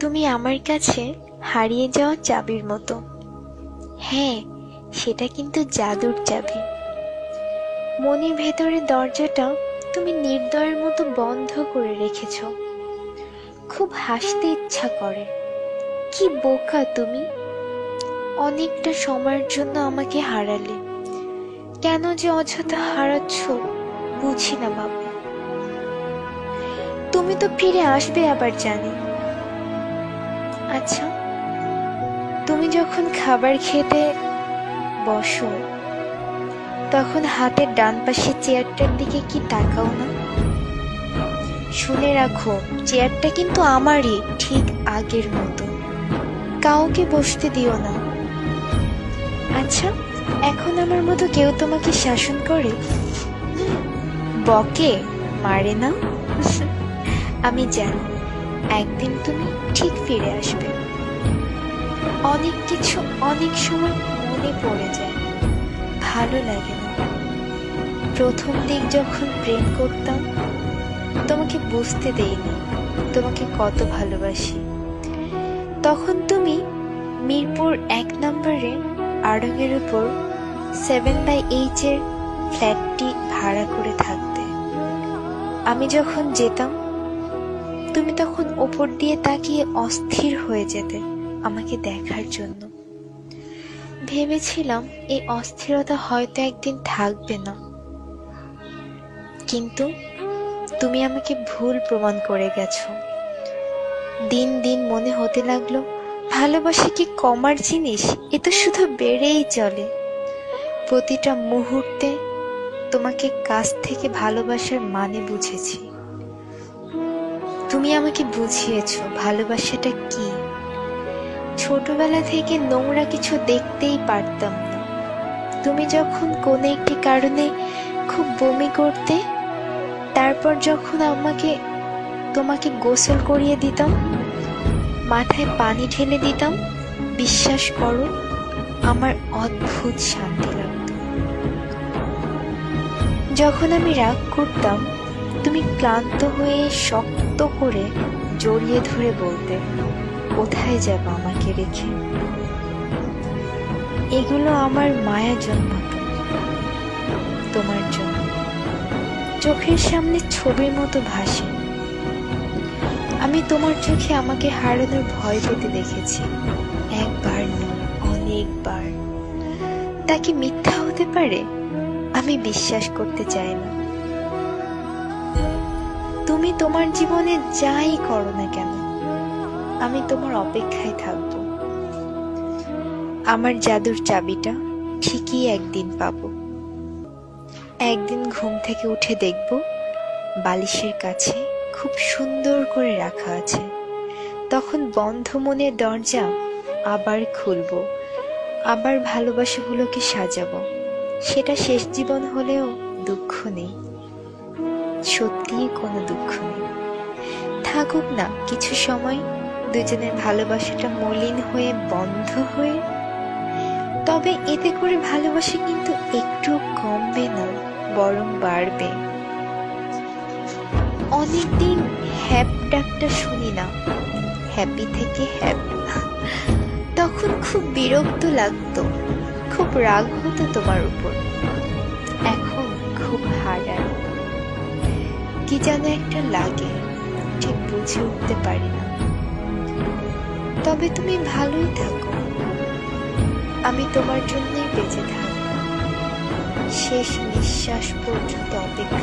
তুমি আমার কাছে হারিয়ে যাওয়া চাবির মতো। হ্যাঁ, সেটা কিন্তু জাদুর চাবি। মনের ভেতরের দরজাটা তুমি নির্দয়ের মতো বন্ধ করে রেখেছ। খুব হাসতে ইচ্ছা করে। কি বোকা তুমি! অনেকটা সময়ের জন্য আমাকে হারালে। কেন যে অযথা হারাচ্ছ বুঝি না বাবা। তুমি তো ফিরে আসবে আবার জানি। আচ্ছা, তুমি যখন খাবার খেতে বসো তখন হাতের ডান পাশের চেয়ারটার দিকে কি তাকাও না? শুনে রাখো, চেয়ারটা কিন্তু আমারই, ঠিক আগের মতো। কাউকে বসতে দিও না। আচ্ছা, এখন আমার মতো কেউ তোমাকে শাসন করে? বকে, মারে না? আমি জানি একদিন তুমি ঠিক ফিরে আসবে। অনেক কিছু অনেক সময় মনে পড়ে যায়, ভালো লাগে না। প্রথম দিক যখন প্রেম করতাম তোমাকে বুঝতে দেইনি তোমাকে কত ভালোবাসি। তখন তুমি মিরপুর 1 নম্বরে আড়ঙের উপর 7/H এর ফ্ল্যাটটি ভাড়া করে থাকতে। আমি যখন যেতাম তুমি তখন ওপর দিয়ে তাকিয়ে অস্থির হয়ে যেতে আমাকে দেখার জন্য। ভেবেছিলাম এই অস্থিরতা হয়তো একদিন থাকবে না, কিন্তু তুমি আমাকে ভুল প্রমাণ করে গেছো। দিন দিন মনে হতে লাগলো ভালোবাসা কি কমার জিনিস, এ তো শুধু বেড়েই চলে। প্রতিটা মুহূর্তে তোমাকে কাছ থেকে ভালোবাসার মানে বুঝেছি। তুমি আমাকে বুঝিয়েছো ভালোবাসাটা কি। ছোটবেলা থেকে নোংরা কিছু দেখতেই পারতাম না। তুমি যখন কোনো একটি কারণে খুব বমি করতে, তারপর যখন তোমাকে গোসল করিয়ে দিতাম, মাথায় পানি ঢেলে দিতাম, বিশ্বাস করো আমার অদ্ভুত শান্তি লাগত। যখন আমি রাগ করতাম তুমি ক্লান্ত হয়ে শক্ত করে জড়িয়ে ধরে বলতে, কোথায় যাবো আমাকে রেখে? এগুলো আমার মায়া জন্মাতো তোমার জন্য। চোখের সামনে ছবির মতো ভাসে। আমি তোমার চোখে আমাকে হারানোর ভয় পেতে দেখেছি, একবার নয় অনেকবার। তা কি মিথ্যা হতে পারে? আমি বিশ্বাস করতে চাই না। তুমি তোমার জীবনে যাই করো না কেন আমি তোমার অপেক্ষায় থাকবো। আমার জাদুর চাবিটা ঠিকই একদিন পাবো। একদিন ঘুম থেকে উঠে দেখব বালিশের কাছে খুব সুন্দর করে রাখা আছে। তখন বন্ধ মনের দরজা আবার খুলবো, আবার ভালোবাসাগুলোকে সাজাবো। সেটা শেষ জীবন হলেও দুঃখ নেই, সত্যিই কোনো দুঃখ নেই। থাকুক না কিছু সময় দুজনের ভালোবাসাটা মলিন হয়ে বন্ধ হয়ে, তবে এতে করে ভালোবাসা কিন্তু একটু কমবে না, বরং বাড়বে। অনেকদিন হ্যাপ ডাকটা শুনি না, হ্যাপি থেকে হ্যাপ। তখন খুব বিরক্ত লাগতো, খুব রাগ হতো তোমার উপর। এখন খুব হারায়, কি যেন একটা লাগে, ঠিক বুঝে উঠতে পারি না। তবে তুমি ভালোই থাকো, আমি তোমার জন্যই বেঁচে থাকবো। শেষ নিঃশ্বাস পর্যন্ত অপেক্ষা